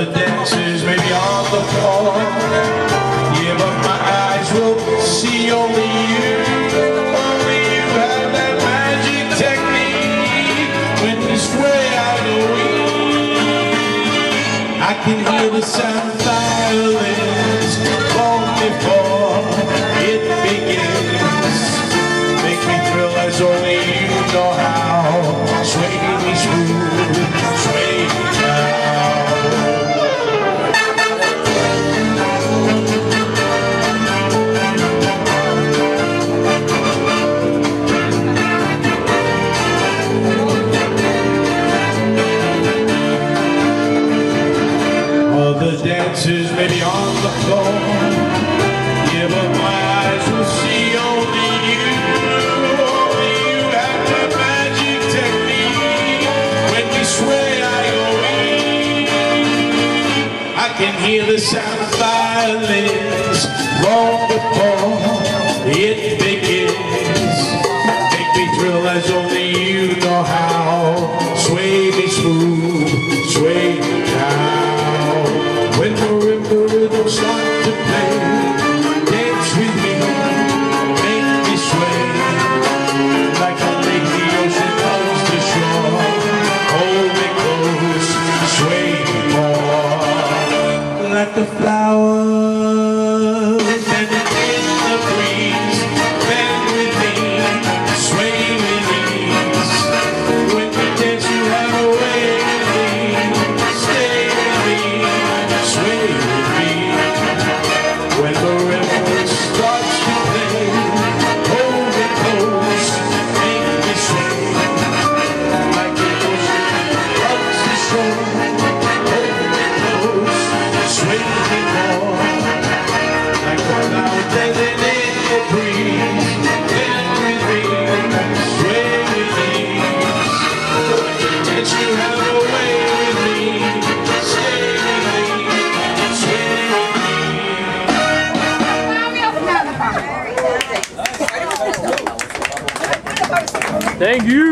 Other dancers may be on the floor, yeah, but my eyes will see only you. Only you have that magic technique. When you sway out the weak, I can hear the sound of violins long before it begins. Make me thrill as only you know how. Sway me smooth, sway me down. Other dancers may be on the floor, yeah, but my eyes will see only you. Only you have the magic technique. When we sway, I go weak. I can hear the sound of violins long before it begins. Make me thrill as only you know how. Sway me smooth, sway me down. When the rhythm starts to play, dance with me, make me sway. Like a lake the ocean comes to shore. Hold me close, sway me more. Like the flowers bending in the breeze, bend with me, sway with ease. When we dance you have a way with me, stay with me, sway with me. When the rhythm starts to play, hold me close, make me sway. Like the ocean comes to shore, hold me close, sway me more. Like the cloud dancing in the breeze, bend with me, sway with ease. When you dance you have a way with me, stay with me, sway with me. Thank you.